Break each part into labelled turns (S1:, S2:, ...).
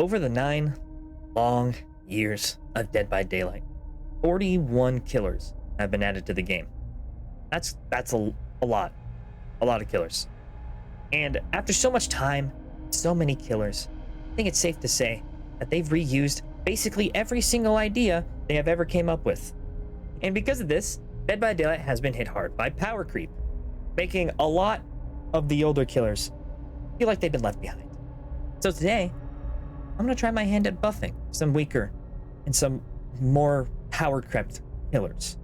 S1: Over the 9 long years of Dead by Daylight, 41 killers have been added to the game. That's a lot of killers. And after so much time, so many killers, I think it's safe to say that they've reused basically every single idea they have ever came up with. And because of this, Dead by Daylight has been hit hard by power creep, making a lot of the older killers feel like they've been left behind. So today, I'm gonna try my hand at buffing some weaker and some more power crept killers.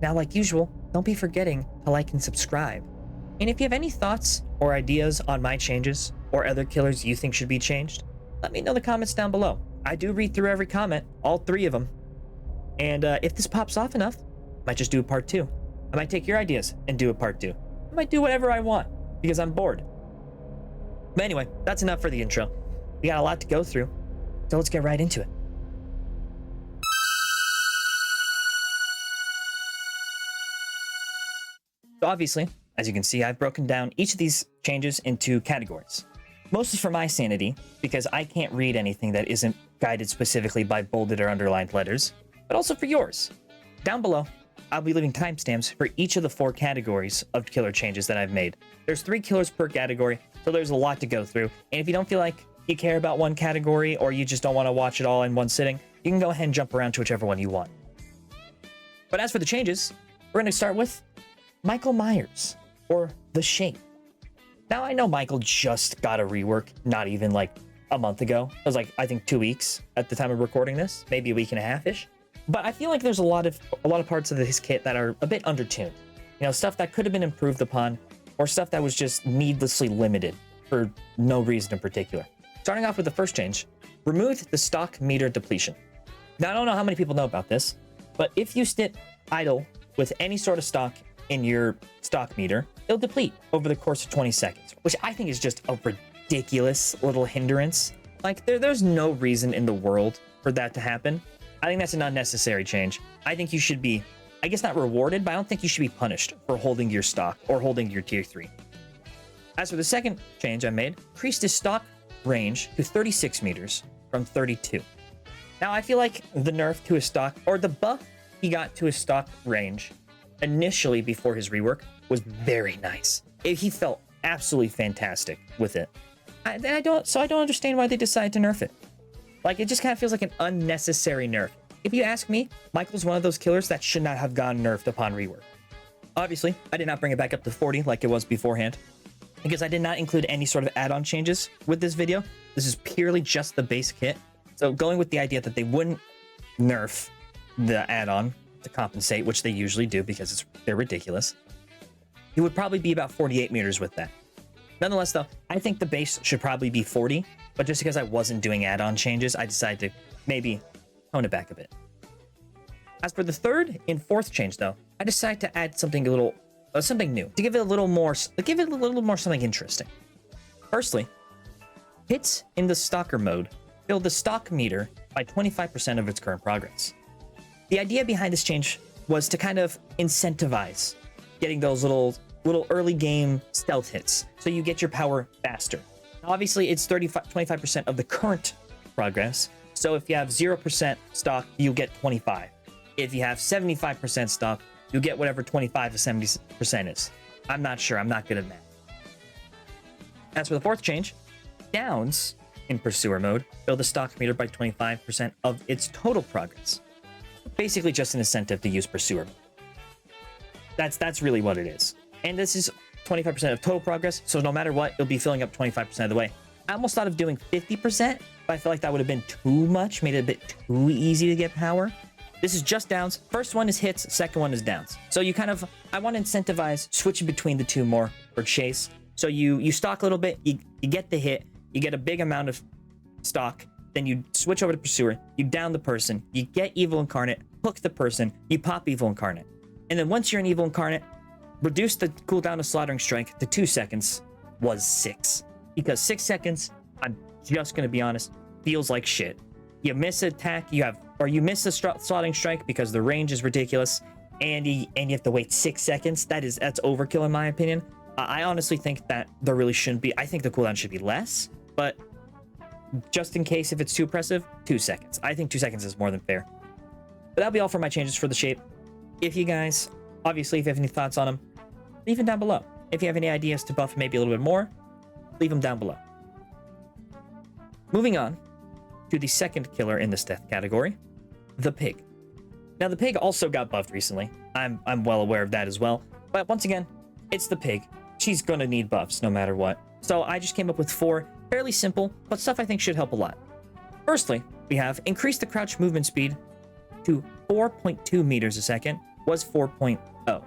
S1: Now, like usual, don't be forgetting to like and subscribe. And if you have any thoughts or ideas on my changes or other killers you think should be changed, let me know in the comments down below. I do read through every comment, all 3 of them. And if this pops off enough, I might just do a part 2. I might take your ideas and do a part 2. I might do whatever I want because I'm bored. But anyway, that's enough for the intro. We got a lot to go through, so let's get right into it. So obviously, as you can see, I've broken down each of these changes into categories. Mostly for my sanity, because I can't read anything that isn't guided specifically by bolded or underlined letters, but also for yours. Down below, I'll be leaving timestamps for each of the 4 categories of killer changes that I've made. There's 3 killers per category, so there's a lot to go through. And if you don't feel like you care about one category or you just don't want to watch it all in one sitting, you can go ahead and jump around to whichever one you want. But as for the changes, we're going to start with Michael Myers, or The Shape. Now, I know Michael just got a rework not even like a month ago. It was like, I think 2 weeks at the time of recording this, maybe a week and a half-ish. But I feel like there's a lot of parts of his kit that are a bit undertuned. You know, stuff that could have been improved upon, or stuff that was just needlessly limited for no reason in particular. Starting off with the first change, remove the stock meter depletion. Now, I don't know how many people know about this, but if you sit idle with any sort of stock in your stock meter, it'll deplete over the course of 20 seconds, which I think is just a ridiculous little hindrance. Like, there's no reason in the world for that to happen. I think that's an unnecessary change. I think you should be, I guess not rewarded, but I don't think you should be punished for holding your stock or holding your tier 3. As for the second change I made, increased his stock range to 36 meters from 32. Now, I feel like the nerf to his stock, or the buff he got to his stock range initially before his rework, was very nice. He felt absolutely fantastic with it. I don't understand why they decided to nerf it. Like, it just kind of feels like an unnecessary nerf. If you ask me, Michael's one of those killers that should not have gotten nerfed upon rework. Obviously, I did not bring it back up to 40 like it was beforehand, because I did not include any sort of add-on changes with this video. This is purely just the base kit. So going with the idea that they wouldn't nerf the add-on to compensate, which they usually do because they're ridiculous, it would probably be about 48 meters with that. Nonetheless, though, I think the base should probably be 40, but just because I wasn't doing add-on changes, I decided to maybe tone it back a bit. As for the third and fourth change, though, I decided to add something a little, something new to give it a little more something interesting. Firstly, hits in the stalker mode fill the stock meter by 25% of its current progress. The idea behind this change was to kind of incentivize getting those little early game stealth hits, so you get your power faster. Now, obviously, it's 25% of the current progress, so if you have 0% stock, you'll get 25. If you have 75% stock, you'll get whatever 25 to 70% is. I'm not sure, I'm not good at math. As for the fourth change, downs in pursuer mode fill the stock meter by 25% of its total progress. Basically just an incentive to use pursuer mode. That's really what it is. And this is 25% of total progress, so no matter what, it'll be filling up 25% of the way. I almost thought of doing 50%, but I feel like that would have been too much, made it a bit too easy to get power. This is just downs. First one is hits, second one is downs. So you kind of, I want to incentivize switching between the two more for chase. So you stock a little bit, you get the hit, you get a big amount of stock, then you switch over to pursuer, you down the person, you get evil incarnate, hook the person, you pop evil incarnate. And then once you're an evil incarnate, reduce the cooldown of slaughtering strike to 2 seconds was 6. Because 6 seconds, I'm just gonna be honest, feels like shit. You miss an attack, you miss a slaughtering strike because the range is ridiculous, and you have to wait 6 seconds. That's overkill in my opinion. I honestly think that there really shouldn't be. I think the cooldown should be less, but just in case if it's too oppressive, 2 seconds. I think 2 seconds is more than fair. But that'll be all for my changes for the shape. If you guys, obviously, if you have any thoughts on them, leave them down below. If you have any ideas to buff maybe a little bit more, leave them down below. Moving on to the second killer in this death category, the pig. Now, the pig also got buffed recently. I'm well aware of that as well. But once again, it's the pig. She's gonna need buffs no matter what. So I just came up with 4 fairly simple, but stuff I think should help a lot. Firstly, we have increased the crouch movement speed to 4.2 meters a second, was 4.0.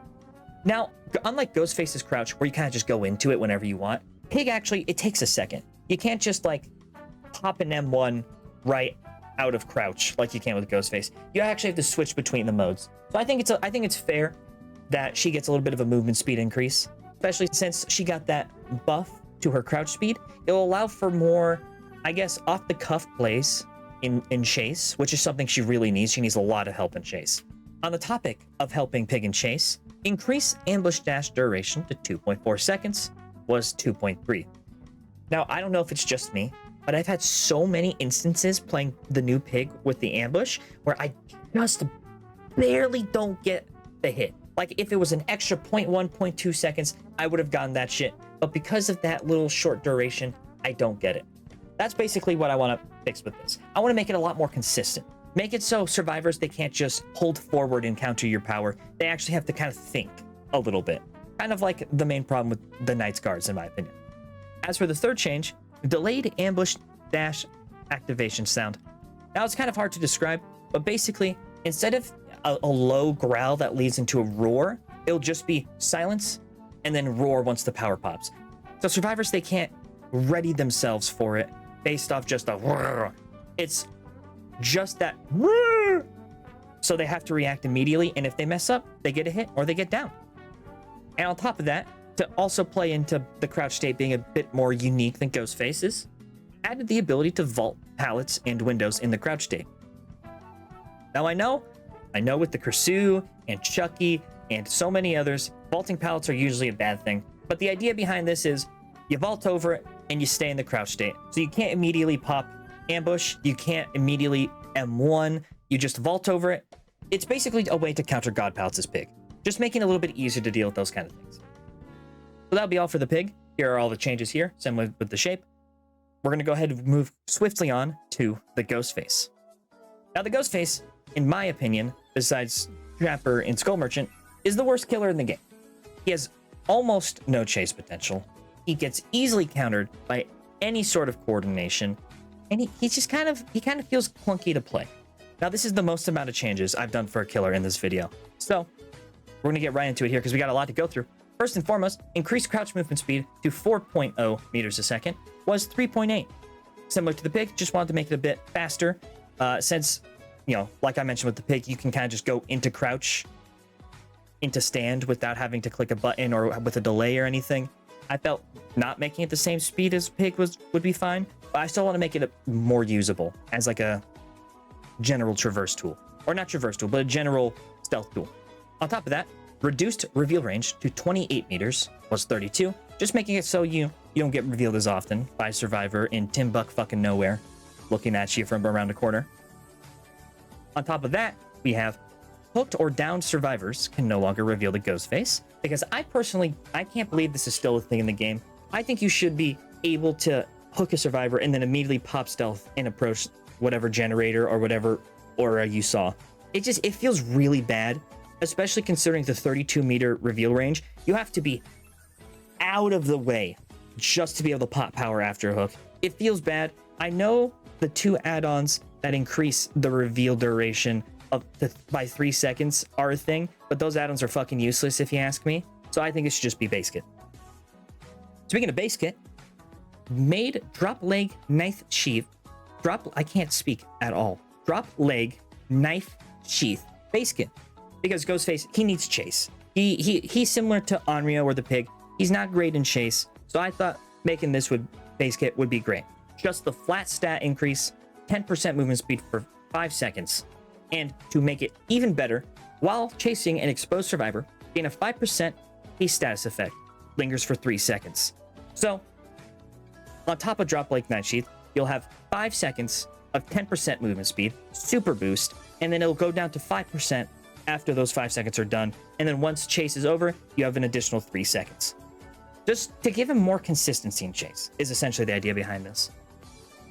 S1: Now, unlike Ghostface's crouch, where you kind of just go into it whenever you want, pig actually, it takes a second. You can't just like pop an M1 right out of crouch like you can with Ghostface. You actually have to switch between the modes. So I think it's fair that she gets a little bit of a movement speed increase, especially since she got that buff to her crouch speed. It'll allow for more, I guess, off-the-cuff plays in chase, which is something she really needs. She needs a lot of help in chase. On the topic of helping pig in chase, increase ambush dash duration to 2.4 seconds was 2.3. Now, I don't know if it's just me, but I've had so many instances playing the new pig with the ambush where I just barely don't get the hit. Like, if it was an extra 0.1, 0.2 seconds, I would have gotten that shit. But because of that little short duration, I don't get it. That's basically what I want to fix with this. I want to make it a lot more consistent. Make it so survivors, they can't just hold forward and counter your power. They actually have to kind of think a little bit. Kind of like the main problem with the Knight's Guards, in my opinion. As for the third change, delayed ambush dash activation sound. Now, it's kind of hard to describe, but basically, instead of a low growl that leads into a roar, it'll just be silence and then roar once the power pops. So survivors, they can't ready themselves for it based off just a roar. It's just that roar. So they have to react immediately, and if they mess up, they get a hit or they get down. And on top of that, to also play into the crouch state being a bit more unique than Ghostface's, added the ability to vault pallets and windows in the crouch state. Now I know with the Kursu and Chucky and so many others, vaulting pallets are usually a bad thing. But the idea behind this is you vault over it and you stay in the crouch state. So you can't immediately pop ambush, you can't immediately M1, you just vault over it. It's basically a way to counter God Pallets' pig, just making it a little bit easier to deal with those kind of things. So that'll be all for the pig. Here are all the changes here, same with the shape. We're going to go ahead and move swiftly on to the Ghostface. Now, the Ghostface, in my opinion, besides Trapper and Skull Merchant, is the worst killer in the game. He has almost no chase potential. He gets easily countered by any sort of coordination, and he kind of feels clunky to play. Now, this is the most amount of changes I've done for a killer in this video. So, we're going to get right into it here because we got a lot to go through. First and foremost, increased crouch movement speed to 4.0 meters a second was 3.8. Similar to the pig, just wanted to make it a bit faster. Since, you know, like I mentioned with the pig, you can kind of just go into crouch, into stand without having to click a button or with a delay or anything. I felt not making it the same speed as pig would be fine, but I still want to make it more usable as like a general traverse tool. Or not traverse tool, but a general stealth tool. On top of that, reduced reveal range to 28 meters was 32, just making it so you don't get revealed as often by a survivor in Timbuk fucking nowhere looking at you from around a corner. On top of that, we have hooked or downed survivors can no longer reveal the Ghostface, because I can't believe this is still a thing in the game. I think you should be able to hook a survivor and then immediately pop stealth and approach whatever generator or whatever aura you saw. It feels really bad, especially considering the 32-meter reveal range. You have to be out of the way just to be able to pop power after a hook. It feels bad. I know the 2 add-ons that increase the reveal duration by 3 seconds are a thing, but those add-ons are fucking useless if you ask me. So I think it should just be base kit. Speaking of base kit, made drop leg knife sheath. I can't speak at all. Drop leg knife sheath base kit. Because Ghostface, he needs chase. He's similar to Onryo or the pig. He's not great in chase, so I thought making this base kit would be great. Just the flat stat increase, 10% movement speed for 5 seconds. And to make it even better, while chasing an exposed survivor, gain a 5% haste status effect. Lingers for 3 seconds. So, On top of Drop Like Night Sheath, you'll have 5 seconds of 10% movement speed, super boost, and then it'll go down to 5% after those 5 seconds are done. And then once chase is over, you have an additional 3 seconds. Just to give him more consistency in chase is essentially the idea behind this.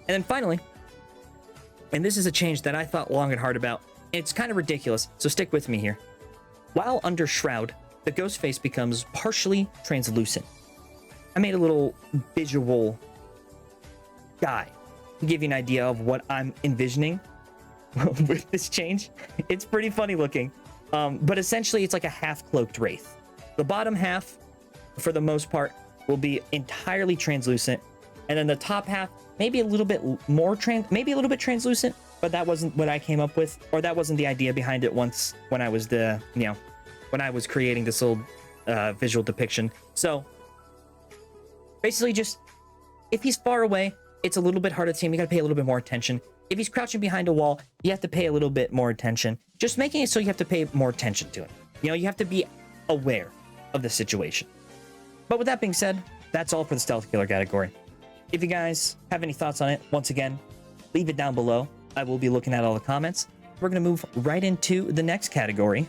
S1: And then finally, and this is a change that I thought long and hard about, and it's kind of ridiculous, so stick with me here. While under Shroud, the ghost face becomes partially translucent. I made a little visual guide to give you an idea of what I'm envisioning with this change. It's pretty funny looking, but essentially it's like a half-cloaked wraith. The bottom half, for the most part, will be entirely translucent, and then the top half maybe a little bit more maybe a little bit translucent, but that wasn't what I came up with, or that wasn't the idea behind it once when I was when I was creating this little visual depiction. So basically, just if he's far away, it's a little bit harder to see him. You gotta pay a little bit more attention. If he's crouching behind a wall, you have to pay a little bit more attention. Just making it so you have to pay more attention to it. You have to be aware of the situation. But with that being said, that's all for the Stealth Killer category. If you guys have any thoughts on it, once again, leave it down below. I will be looking at all the comments. We're going to move right into the next category.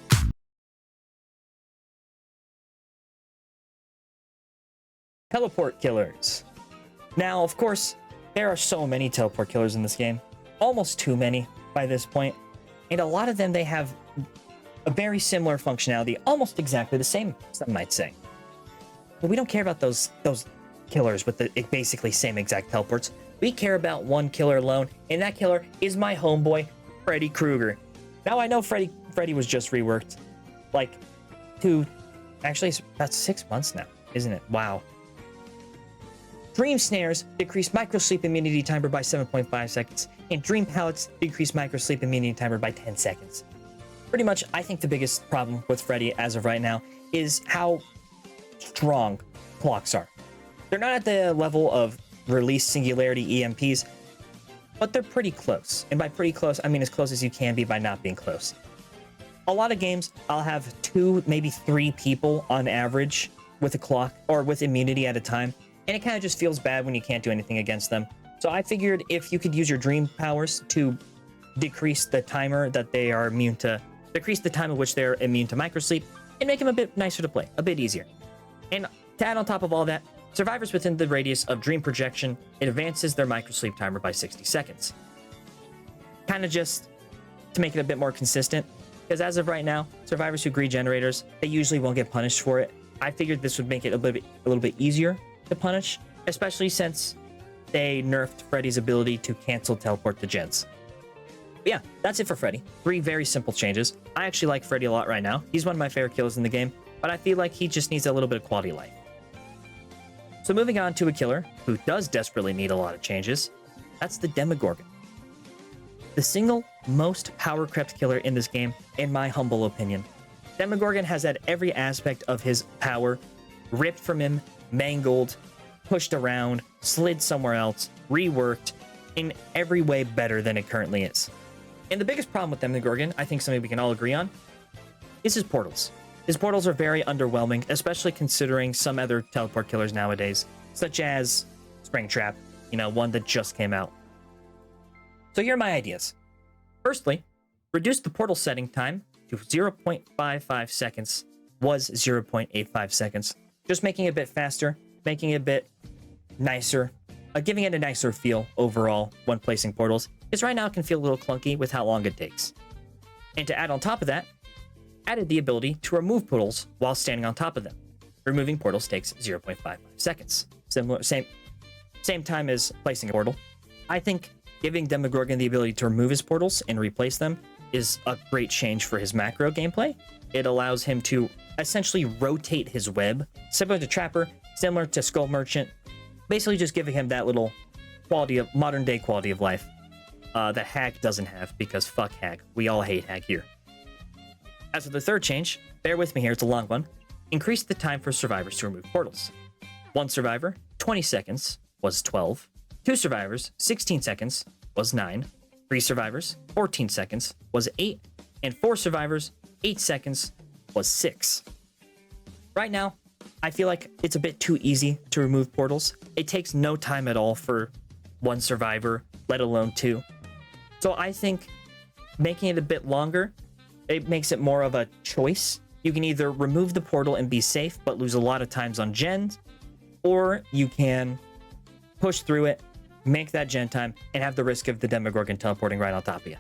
S1: Teleport killers. Now, of course, there are so many teleport killers in this game. Almost too many by this point. And a lot of them, they have a very similar functionality, almost exactly the same, some might say. But we don't care about those killers with the basically same exact teleports. We care about one killer alone, and that killer is my homeboy, Freddy Krueger. Now I know Freddy was just reworked, like, actually it's about 6 months now, isn't it? Wow. Dream Snares decrease microsleep immunity timer by 7.5 seconds, and Dream Pallets decrease microsleep immunity timer by 10 seconds. Pretty much, I think the biggest problem with Freddy as of right now is how strong clocks are. They're not at the level of release singularity EMPs, but they're pretty close. And by pretty close, I mean as close as you can be by not being close. A lot of games, I'll have 2, maybe 3 people on average with a clock or with immunity at a time, and it kind of just feels bad when you can't do anything against them. So I figured if you could use your dream powers to decrease the timer that they are immune to, decrease the time at which they're immune to microsleep, and make them a bit nicer to play, a bit easier. And to add on top of all that, survivors within the radius of dream projection, it advances their microsleep timer by 60 seconds. Kind of just to make it a bit more consistent, because as of right now, survivors who greed generators, they usually won't get punished for it. I figured this would make it a little bit easier to punish, especially since they nerfed Freddy's ability to cancel teleport to gens. But yeah, that's it for Freddy. 3 very simple changes. I actually like Freddy a lot right now. He's one of my favorite killers in the game, but I feel like he just needs a little bit of quality of life. So moving on to a killer who does desperately need a lot of changes, that's the Demogorgon. The single most power-crept killer in this game, in my humble opinion. Demogorgon has had every aspect of his power ripped from him, mangled, pushed around, slid somewhere else, reworked, in every way better than it currently is. And the biggest problem with Demogorgon, I think something we can all agree on, is his portals. His portals are very underwhelming, especially considering some other teleport killers nowadays, such as Springtrap, one that just came out. So here are my ideas. Firstly, reduce the portal setting time to 0.55 seconds was 0.85 seconds. Just making it a bit faster, making it a bit nicer, giving it a nicer feel overall when placing portals, because right now it can feel a little clunky with how long it takes. And to add on top of that, added the ability to remove portals while standing on top of them. Removing portals takes 0.55 seconds. Same time as placing a portal. I think giving Demogorgon the ability to remove his portals and replace them is a great change for his macro gameplay. It allows him to essentially rotate his web, similar to Trapper, similar to Skull Merchant, basically just giving him that little modern day quality of life that Hag doesn't have, because fuck Hag. We all hate Hag here. As for the third change, bear with me here, it's a long one. Increase the time for survivors to remove portals. 1 survivor, 20 seconds, was 12. 2 survivors, 16 seconds, was 9. 3 survivors, 14 seconds, was 8. And 4 survivors, 8 seconds, was 6. Right now, I feel like it's a bit too easy to remove portals. It takes no time at all for one survivor, let alone two. So I think making it a bit longer, it makes it more of a choice. You can either remove the portal and be safe, but lose a lot of times on gens, or you can push through it, make that gen time, and have the risk of the Demogorgon teleporting right on top of you.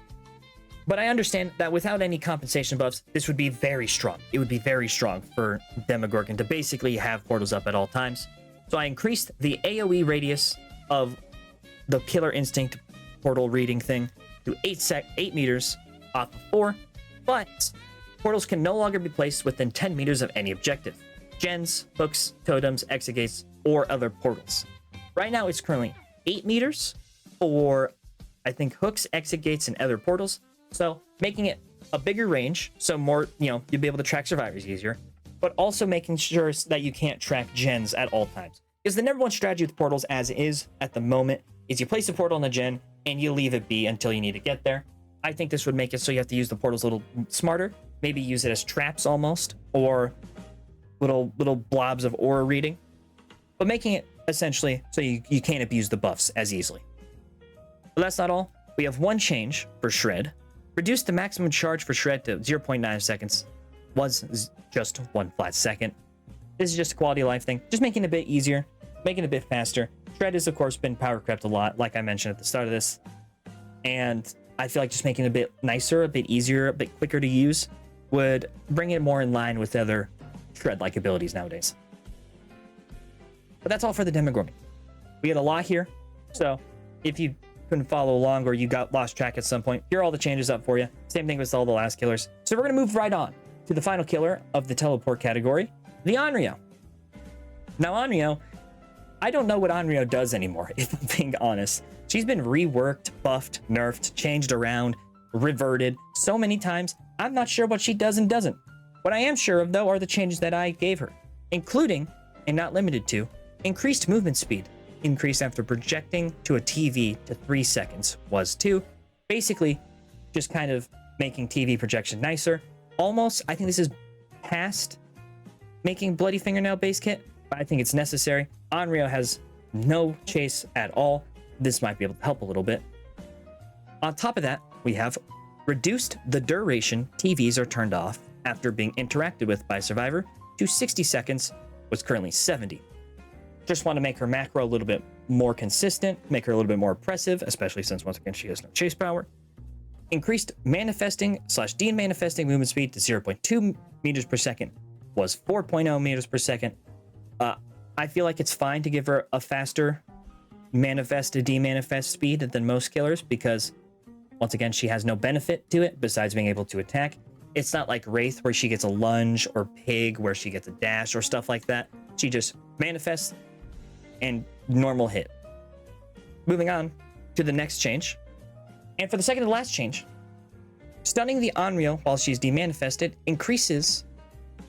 S1: But I understand that without any compensation buffs, this would be very strong. It would be very strong for Demogorgon to basically have portals up at all times. So I increased the AoE radius of the Killer Instinct portal reading thing to 8 meters off of 4, but portals can no longer be placed within 10 meters of any objective. Gens, hooks, totems, exegates, or other portals. Right now it's currently 8 meters for, I think, hooks, exegates, and other portals. So making it a bigger range, so more, you'll be able to track survivors easier, but also making sure that you can't track gens at all times. Because the number one strategy with portals as is at the moment is you place a portal in a gen and you leave it be until you need to get there. I think this would make it so you have to use the portals a little smarter, maybe use it as traps almost, or little blobs of aura reading, but making it essentially so you can't abuse the buffs as easily. But that's not all. We have one change for Shred. Reduce the maximum charge for Shred to 0.9 seconds. Was just 1 flat second. This is just a quality of life thing. Just making it a bit easier, making it a bit faster. Shred has, of course, been power crept a lot, like I mentioned at the start of this. And I feel like just making it a bit nicer, a bit easier, a bit quicker to use would bring it more in line with other Shred-like abilities nowadays. But that's all for the Demogorgon. We had a lot here, so if you couldn't follow along or you got lost track at some point, here are all the changes up for you. Same thing with all the last killers. So we're going to move right on to the final killer of the teleport category, the Onryo. Now Onryo, I don't know what Onryo does anymore, if I'm being honest. She's been reworked, buffed, nerfed, changed around, reverted so many times. I'm not sure what she does and doesn't. What I am sure of, though, are the changes that I gave her, including, and not limited to, increased movement speed. Increase after projecting to a TV to 3 seconds was 2. Basically, just kind of making TV projection nicer. Almost, I think this is past making Bloody Fingernail base kit, but I think it's necessary. Onryo has no chase at all. This might be able to help a little bit. On top of that, we have reduced the duration TVs are turned off after being interacted with by a survivor to 60 seconds, was currently 70. Just want to make her macro a little bit more consistent, make her a little bit more oppressive, especially since once again she has no chase power. Increased manifesting / demanifesting movement speed to 0.2 meters per second, was 4.0 meters per second. I feel like it's fine to give her a faster manifest to demanifest speed than most killers, because once again she has no benefit to it besides being able to attack. It's not like Wraith where she gets a lunge, or Pig where she gets a dash or stuff like that. She just manifests and normal hit. Moving on to the next change. And for the second to last change, stunning the Onryo while she's demanifested increases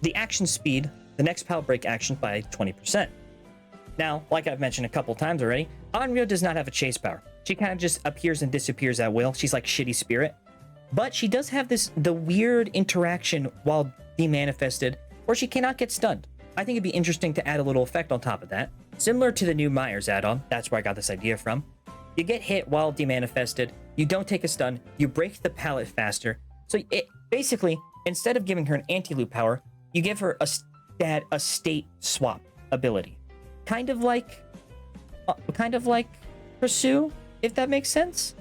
S1: the action speed, the next power break action, by 20%. Now, like I've mentioned a couple times already, Onryo does not have a chase power. She kind of just appears and disappears at will. She's like Shitty Spirit. But she does have the weird interaction while demanifested where she cannot get stunned. I think it'd be interesting to add a little effect on top of that. Similar to the new Myers add-on, that's where I got this idea from. You get hit while demanifested, you don't take a stun, you break the pallet faster. So it basically, instead of giving her an anti-loop power, you give her a state swap ability. Kind of like Pursue, if that makes sense.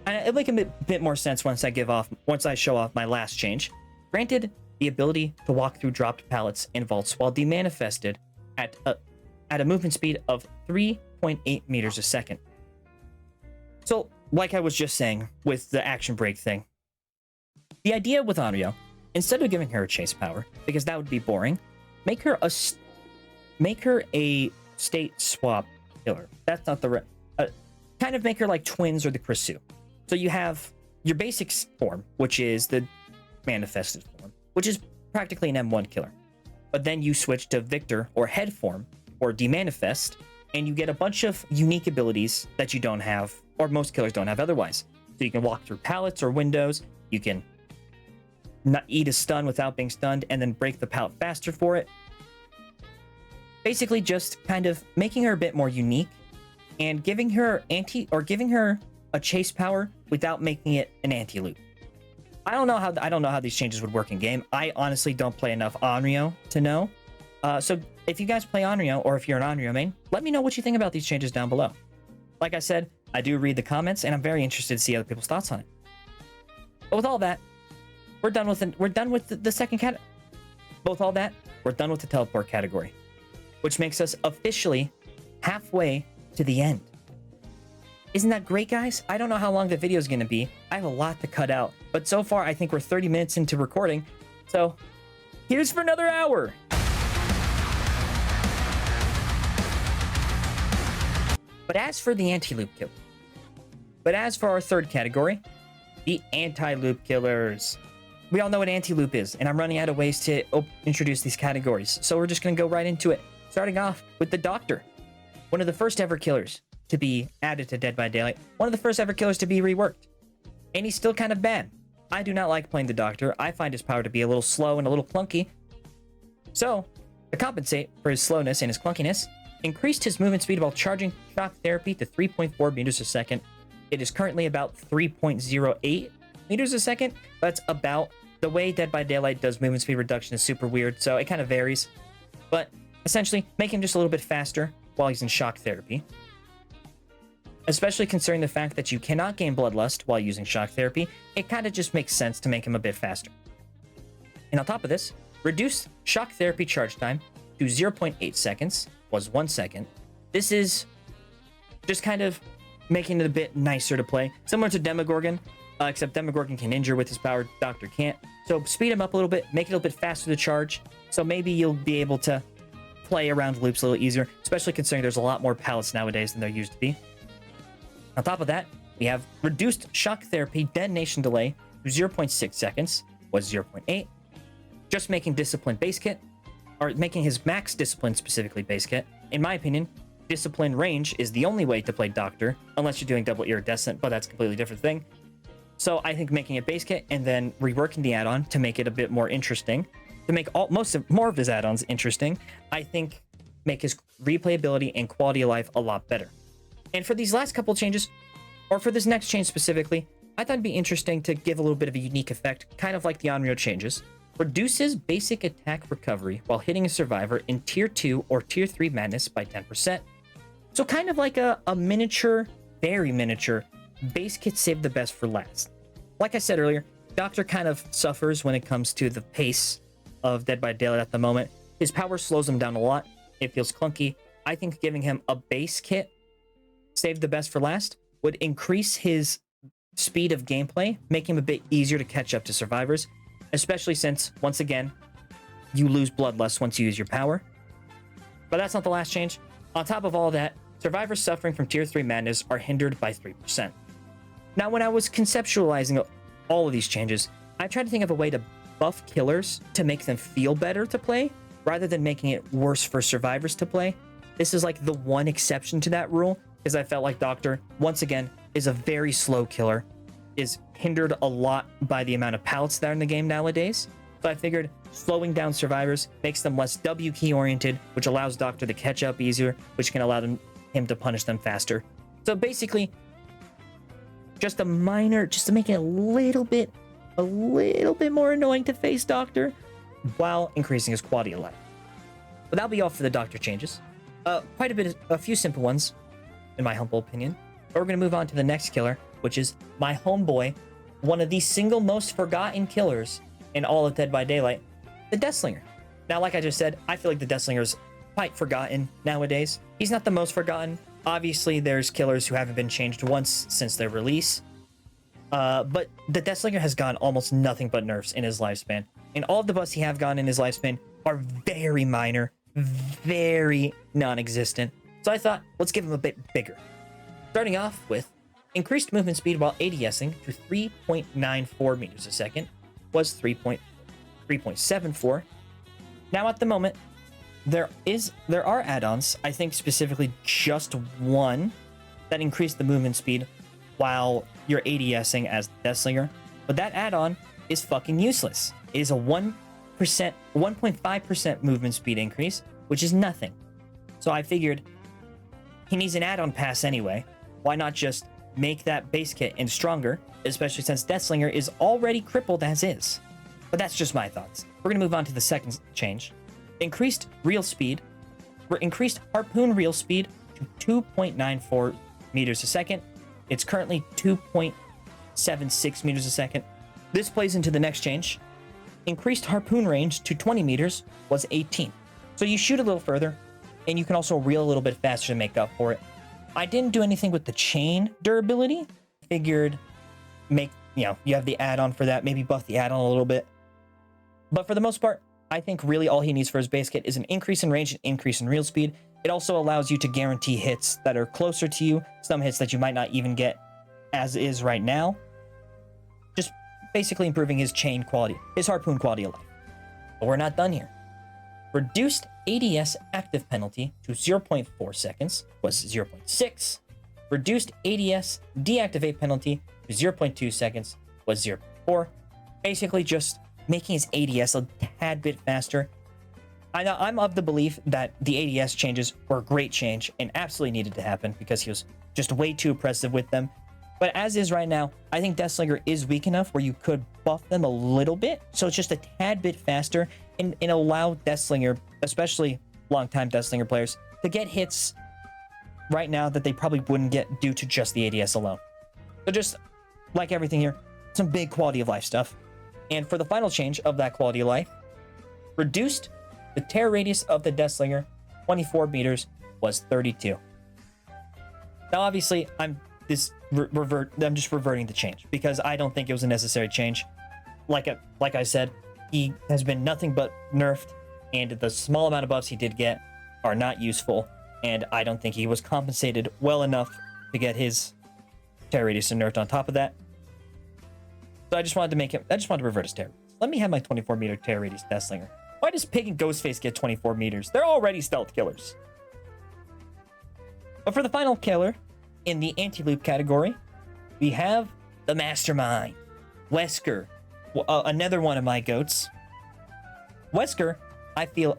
S1: And it'll make a bit more sense once I show off my last change. Granted, the ability to walk through dropped pallets and vaults while demanifested at a movement speed of 3.8 meters a second. So, like I was just saying with the action break thing, the idea with Onryo, instead of giving her a chase power, because that would be boring, make her a state swap killer. That's not the right. Kind of make her like twins or the Pursue. So you have your basic form, which is the manifested form, which is practically an M1 killer. But then you switch to Victor or Head form or Demanifest, and you get a bunch of unique abilities that you don't have, or most killers don't have otherwise. So you can walk through pallets or windows, you can not eat a stun without being stunned, and then break the pallet faster for it. Basically just kind of making her a bit more unique and giving her a chase power without making it an anti-loop. I don't know how these changes would work in game. I honestly don't play enough Onryo to know. So if you guys play Onryo, or if you're an Onryo main, let me know what you think about these changes down below. Like I said, I do read the comments, and I'm very interested to see other people's thoughts on it. But with all that, we're done with the second category. With all that, we're done with the teleport category, which makes us officially halfway to the end. Isn't that great, guys? I don't know how long the video is going to be. I have a lot to cut out, but so far I think we're 30 minutes into recording. So here's for another hour. But as for the anti-loop kill, but as for our third category, the anti-loop killers. We all know what anti-loop is, and I'm running out of ways to introduce these categories. So we're just going to go right into it, starting off with the Doctor. One of the first ever killers to be added to Dead by Daylight. One of the first ever killers to be reworked. And he's still kind of bad. I do not like playing the Doctor. I find his power to be a little slow and a little clunky. So, to compensate for his slowness and his clunkiness, increased his movement speed while charging shock therapy to 3.4 meters a second. It is currently about 3.08 meters a second. That's about... The way Dead by Daylight does movement speed reduction is super weird, so it kind of varies. But essentially, make him just a little bit faster while he's in shock therapy. Especially considering the fact that you cannot gain bloodlust while using shock therapy, it kind of just makes sense to make him a bit faster. And on top of this, reduce shock therapy charge time to 0.8 seconds, was 1 second. This is just kind of making it a bit nicer to play. Similar to Demogorgon, except Demogorgon can injure with his power, Doctor can't. So speed him up a little bit, make it a little bit faster to charge. So maybe you'll be able to play around loops a little easier, especially considering there's a lot more pallets nowadays than there used to be. On top of that, we have reduced shock therapy detonation delay to 0.6 seconds, was 0.8. Just making Discipline base kit, or making his max Discipline specifically base kit. In my opinion, Discipline range is the only way to play Doctor, unless you're doing double iridescent, but that's a completely different thing. So I think making it base kit and then reworking the add-on to make it a bit more interesting, to make more of his add-ons interesting, I think make his replayability and quality of life a lot better. And for these last couple changes, or for this next change specifically, I thought it'd be interesting to give a little bit of a unique effect, kind of like the Onryo changes. Reduces basic attack recovery while hitting a survivor in Tier 2 or Tier 3 madness by 10%. So kind of like a miniature, very miniature, base kit saved the best for last. Like I said earlier, Doctor kind of suffers when it comes to the pace of Dead by Daylight at the moment. His power slows him down a lot. It feels clunky. I think giving him a base kit saved the best for last would increase his speed of gameplay, make him a bit easier to catch up to survivors, especially since, once again, you lose bloodlust once you use your power. But that's not the last change. On top of all that, survivors suffering from Tier 3 madness are hindered by 3%. Now, when I was conceptualizing all of these changes, I tried to think of a way to buff killers to make them feel better to play, rather than making it worse for survivors to play. This is like the one exception to that rule, because I felt like Doctor, once again, is a very slow killer, is hindered a lot by the amount of pallets that are in the game nowadays. So I figured slowing down survivors makes them less W key oriented, which allows Doctor to catch up easier, which can allow him to punish them faster. So basically, just to make it a little bit more annoying to face Doctor, while increasing his quality of life. But that'll be all for the Doctor changes. A few simple ones, in my humble opinion. But we're gonna move on to the next killer, which is my homeboy, one of the single most forgotten killers in all of Dead by Daylight, the Deathslinger. Now, like I just said, I feel like the Deathslinger is quite forgotten nowadays. He's not the most forgotten. Obviously, there's killers who haven't been changed once since their release. But the Deathslinger has gotten almost nothing but nerfs in his lifespan. And all of the buffs he have gotten in his lifespan are very minor, very non-existent. So I thought, let's give him a bit bigger. Starting off with increased movement speed while ADSing to 3.94 meters a second, was 3.74. Now at the moment, there are add-ons, I think specifically just one, that increase the movement speed while you're ADSing as the Deathslinger. But that add-on is fucking useless. It is a 1.5% movement speed increase, which is nothing. So I figured he needs an add-on pass anyway. Why not just make that base kit and stronger, especially since Deathslinger is already crippled as is. But that's just my thoughts. We're going to move on to the second change. Increased harpoon reel speed to 2.94 meters a second. It's currently 2.76 meters a second. This plays into the next change. Increased harpoon range to 20 meters was 18. So you shoot a little further, and you can also reel a little bit faster to make up for it. I didn't do anything with the chain durability. Figured you have the add-on for that, maybe buff the add-on a little bit. But for the most part, I think really all he needs for his base kit is an increase in range and increase in reel speed. It also allows you to guarantee hits that are closer to you, some hits that you might not even get as is right now. Just basically improving his chain quality, his harpoon quality of life. But we're not done here. Reduced ADS active penalty to 0.4 seconds was 0.6. Reduced ADS deactivate penalty to 0.2 seconds was 0.4. Basically just making his ADS a tad bit faster. I'm of the belief that the ADS changes were a great change and absolutely needed to happen because he was just way too oppressive with them. But as is right now, I think Deathslinger is weak enough where you could buff them a little bit, so it's just a tad bit faster and allow Deathslinger, especially long-time Deathslinger players, to get hits right now that they probably wouldn't get due to just the ADS alone. So just like everything here, some big quality of life stuff. And for the final change of that quality of life, reduced the tear radius of the Deathslinger 24 meters was 32. Now obviously I'm just reverting the change because I don't think it was a necessary change. Like I said, he has been nothing but nerfed, and the small amount of buffs he did get are not useful, and I don't think he was compensated well enough to get his tear radius nerfed on top of that. So I just wanted to revert his tear radius. Let me have my 24 meter tear radius Deathslinger. Why does Pig and Ghostface get 24 meters? They're already stealth killers. But for the final killer, in the anti-loop category, we have the Mastermind, Wesker, another one of my goats. Wesker, I feel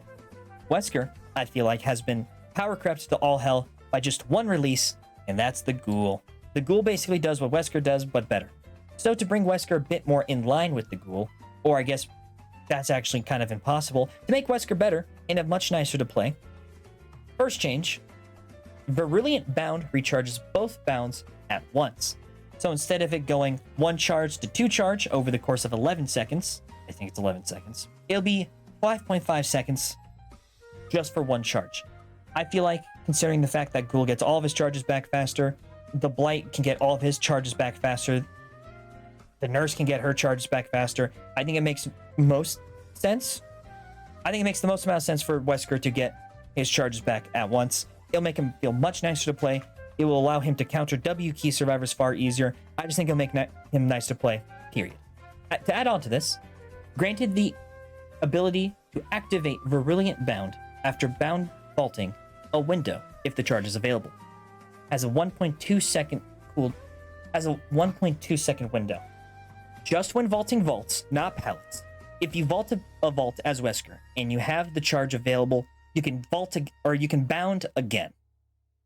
S1: like has been power crept to all hell by just one release, and that's the Ghoul. The Ghoul basically does what Wesker does, but better. So to bring Wesker a bit more in line with the Ghoul, or I guess that's actually kind of impossible, to make Wesker better and a much nicer to play. First change, Virulent Bound recharges both bounds at once. So instead of it going 1 charge to 2 charge over the course of 11 seconds, I think it's 11 seconds, it'll be 5.5 seconds just for 1 charge. I feel like, considering the fact that Ghoul gets all of his charges back faster, the Blight can get all of his charges back faster, the Nurse can get her charges back faster, I think it makes most sense. I think it makes the most amount of sense for Wesker to get his charges back at once. It'll make him feel much nicer to play. It will allow him to counter W key survivors far easier. I just think it'll make him nice to play, period. To add on to this, granted the ability to activate Virulent Bound after bound vaulting a window if the charge is available. Has a 1.2 second window. Just when vaulting vaults, not pallets. If you vault a vault as Wesker and you have the charge available, you can vault or you can bound again.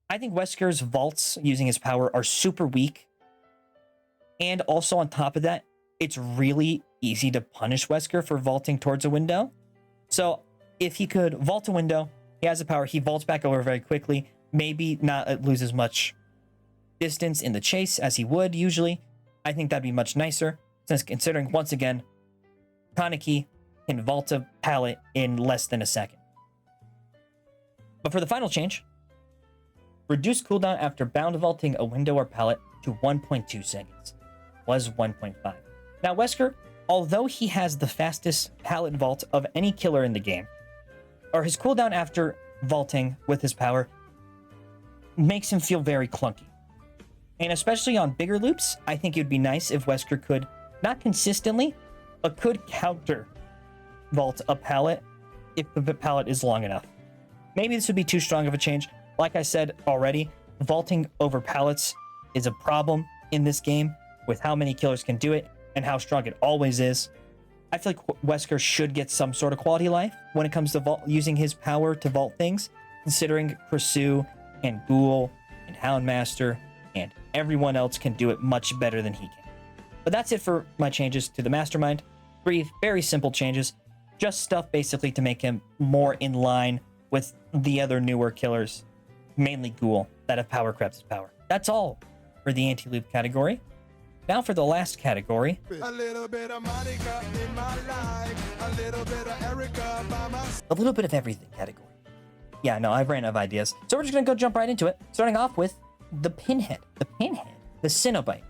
S1: I think Wesker's vaults using his power are super weak. And also on top of that, it's really easy to punish Wesker for vaulting towards a window. So if he could vault a window, he has the power, he vaults back over very quickly, maybe not lose as much distance in the chase as he would usually. I think that'd be much nicer, since considering, once again, Kaneki can vault a pallet in less than a second. But for the final change, reduce cooldown after bound vaulting a window or pallet to 1.2 seconds, was 1.5. Now Wesker, although he has the fastest pallet vault of any killer in the game, or his cooldown after vaulting with his power makes him feel very clunky. And especially on bigger loops, I think it would be nice if Wesker could, not consistently, but could counter vault a pallet if the pallet is long enough. Maybe this would be too strong of a change. Like I said already, vaulting over pallets is a problem in this game with how many killers can do it and how strong it always is. I feel like Wesker should get some sort of quality of life when it comes to using his power to vault things. considering Pursue and Ghoul and Houndmaster and everyone else can do it much better than he can. But that's it for my changes to the Mastermind. 3 very simple changes, just stuff basically to make him more in line with the other newer killers, mainly Ghoul, that have power crept his power. That's all for the anti-loop category. Now for the last category. A little bit of Monica in my life, a little bit of Erica by my... A little bit of everything category. Yeah, no, I've ran out of ideas. So we're just gonna go jump right into it, starting off with the Pinhead. The Cenobite.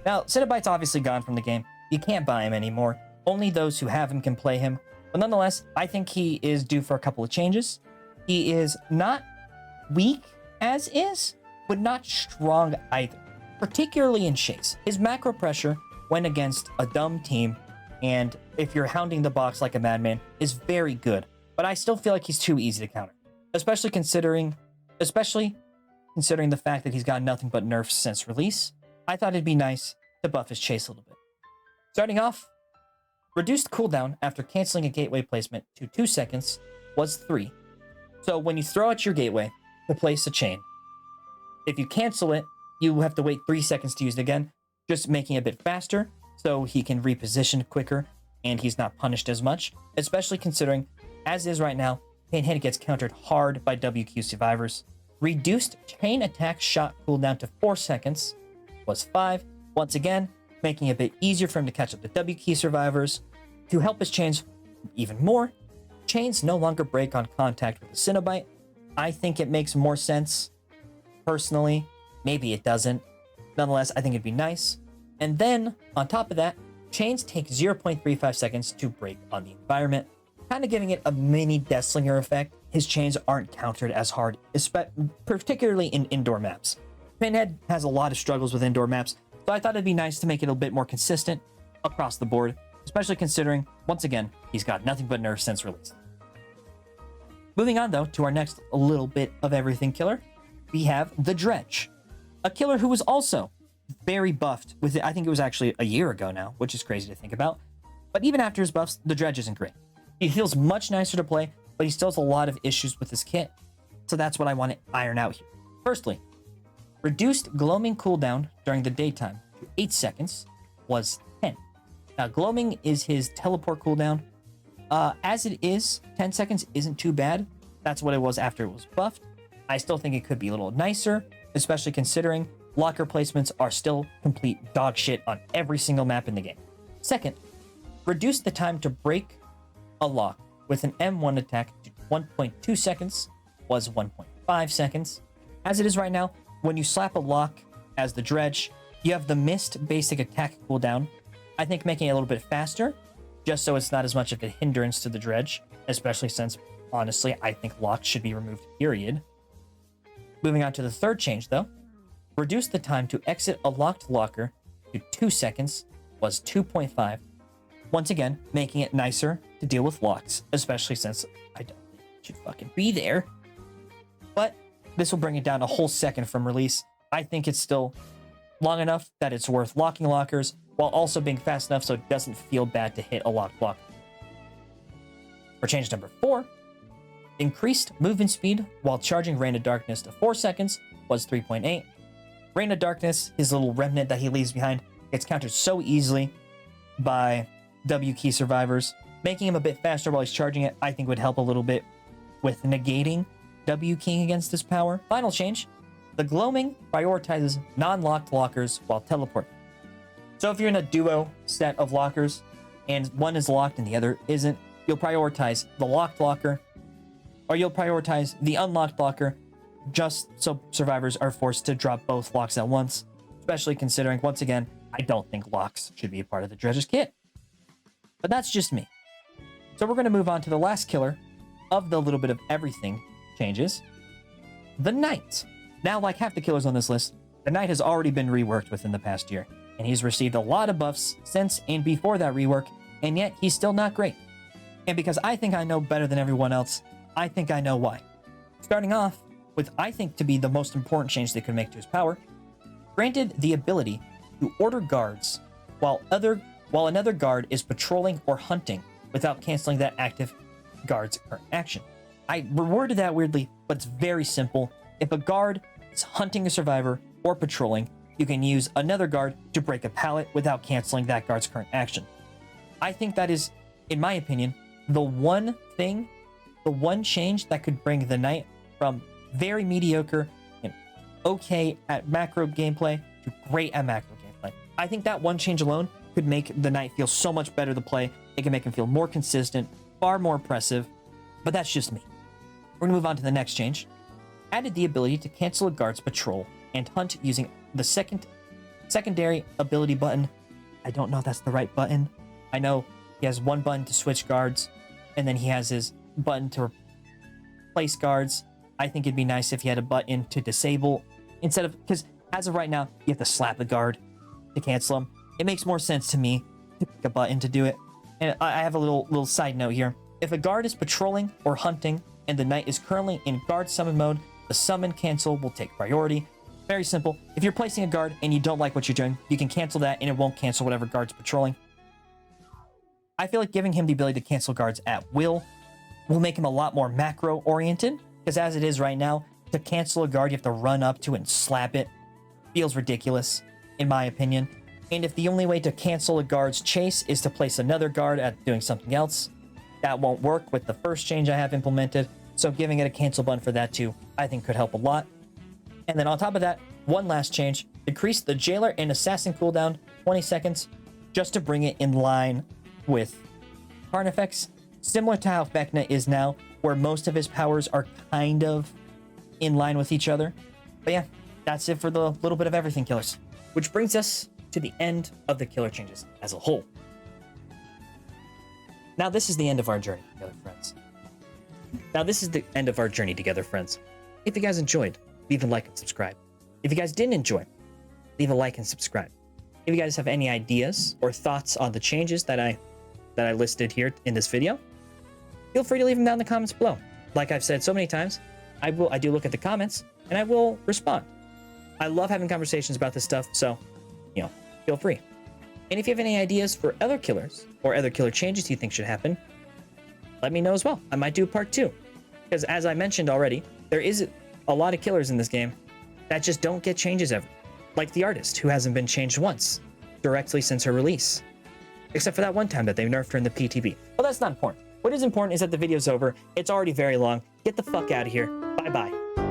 S1: Now, Cenobite's obviously gone from the game. You can't buy him anymore. Only those who have him can play him. But nonetheless, I think he is due for a couple of changes. He is not weak as is, but not strong either, particularly in chase. His macro pressure when against a dumb team, and if you're hounding the box like a madman, is very good. But I still feel like he's too easy to counter, especially considering the fact that he's got nothing but nerfs since release. I thought it'd be nice to buff his chase a little bit. Starting off, reduced cooldown after canceling a gateway placement to 2 seconds was 3. So when you throw out your gateway to place a chain, if you cancel it, you have to wait 3 seconds to use it again, just making it a bit faster so he can reposition quicker and he's not punished as much, especially considering, as is right now, Pinhead gets countered hard by WQ survivors. Reduced chain attack shot cooldown to 4 seconds was 5, once again, making it a bit easier for him to catch up to WQ survivors. To help his chains even more, chains no longer break on contact with the Cenobite. I think it makes more sense, personally. Maybe it doesn't. Nonetheless, I think it'd be nice. And then, on top of that, chains take 0.35 seconds to break on the environment, kind of giving it a mini Deathslinger effect. His chains aren't countered as hard, particularly in indoor maps. Pinhead has a lot of struggles with indoor maps, so I thought it'd be nice to make it a bit more consistent across the board, especially considering, once again, he's got nothing but nerfs since release. Moving on, though, to our next little bit of everything killer, we have the Dredge, a killer who was also very buffed with it. I think it was actually a year ago now, which is crazy to think about. But even after his buffs, the Dredge isn't great. He feels much nicer to play, but he still has a lot of issues with his kit, so that's what I want to iron out here. Firstly, reduced gloaming cooldown during the daytime to 8 seconds was 10. Now, gloaming is his teleport cooldown. As it is, 10 seconds isn't too bad. That's what it was after it was buffed. I still think it could be a little nicer, especially considering locker placements are still complete dog shit on every single map in the game. Second, reduce the time to break a lock with an M1 attack to 1.2 seconds was 1.5 seconds. As it is right now, when you slap a lock as the Dredge, you have the missed basic attack cooldown. I think making it a little bit faster, just so it's not as much of a hindrance to the Dredge, especially since, honestly, I think locks should be removed, period. Moving on to the third change, though. Reduce the time to exit a locked locker to 2 seconds was 2.5. Once again, making it nicer to deal with locks, especially since I don't think it should fucking be there. But this will bring it down a whole second from release. I think it's still long enough that it's worth locking lockers, while also being fast enough so it doesn't feel bad to hit a locked locker. For change number 4, increased movement speed while charging Rain of Darkness to 4 seconds was 3.8. Rain of Darkness, his little remnant that he leaves behind, gets countered so easily by W key survivors. Making him a bit faster while he's charging it, I think would help a little bit with negating W keying against his power. Final change, the gloaming prioritizes non-locked lockers while teleporting. So if you're in a duo set of lockers and one is locked and the other isn't, you'll prioritize the locked locker, or you'll prioritize the unlocked locker, just so survivors are forced to drop both locks at once, especially considering, once again, I don't think locks should be a part of the Dredge's kit. But that's just me. So we're going to move on to the last killer of the little bit of everything changes, the Knight. Now, like half the killers on this list, the Knight has already been reworked within the past year, and he's received a lot of buffs since and before that rework, and yet he's still not great. And because I think I know better than everyone else, I think I know why. Starting off with, I think, to be the most important change they could make to his power, granted the ability to order guards while another guard is patrolling or hunting without canceling that active guard's current action. I reworded that weirdly, but it's very simple. If a guard is hunting a survivor or patrolling, you can use another guard to break a pallet without canceling that guard's current action. I think that is, in my opinion, the one change that could bring the knight from very mediocre and okay at macro gameplay to great at macro gameplay. I think that one change alone could make the knight feel so much better to play. It can make him feel more consistent, far more impressive, but that's just me. We're gonna move on to the next change. Added the ability to cancel a guard's patrol and hunt using the secondary ability button. I don't know if that's the right button. I know he has one button to switch guards, and then he has his button to replace guards. I think it'd be nice if he had a button to disable instead of, because as of right now, you have to slap the guard to cancel him. It makes more sense to me to pick a button to do it. And I have a little side note here. If a guard is patrolling or hunting and the knight is currently in guard summon mode, the summon cancel will take priority. Very simple. If you're placing a guard and you don't like what you're doing, you can cancel that and it won't cancel whatever guard's patrolling. I feel like giving him the ability to cancel guards at will make him a lot more macro oriented, because as it is right now, to cancel a guard, you have to run up to it and slap it. Feels ridiculous, in my opinion. And if the only way to cancel a guard's chase is to place another guard at doing something else, that won't work with the first change I have implemented. So giving it a cancel button for that too, I think could help a lot. And then on top of that, one last change, decrease the jailer and assassin cooldown 20 seconds just to bring it in line with Karn effects, similar to how Vecna is now, where most of his powers are kind of in line with each other. But yeah, that's it for the little bit of everything killers. Which brings us to the end of the killer changes as a whole. Now this is the end of our journey together, friends. If you guys enjoyed, leave a like and subscribe. If you guys didn't enjoy, leave a like and subscribe. If you guys have any ideas or thoughts on the changes that I listed here in this video, feel free to leave them down in the comments below. Like I've said so many times, I do look at the comments and I will respond. I love having conversations about this stuff, so, feel free. And if you have any ideas for other killers or other killer changes you think should happen, let me know as well. I might do part 2. Because as I mentioned already, there is a lot of killers in this game that just don't get changes ever. Like the artist, who hasn't been changed once, directly since her release. Except for that one time that they nerfed her in the PTB. Well, that's not important. What is important is that the video's over. It's already very long. Get the fuck out of here. Bye-bye.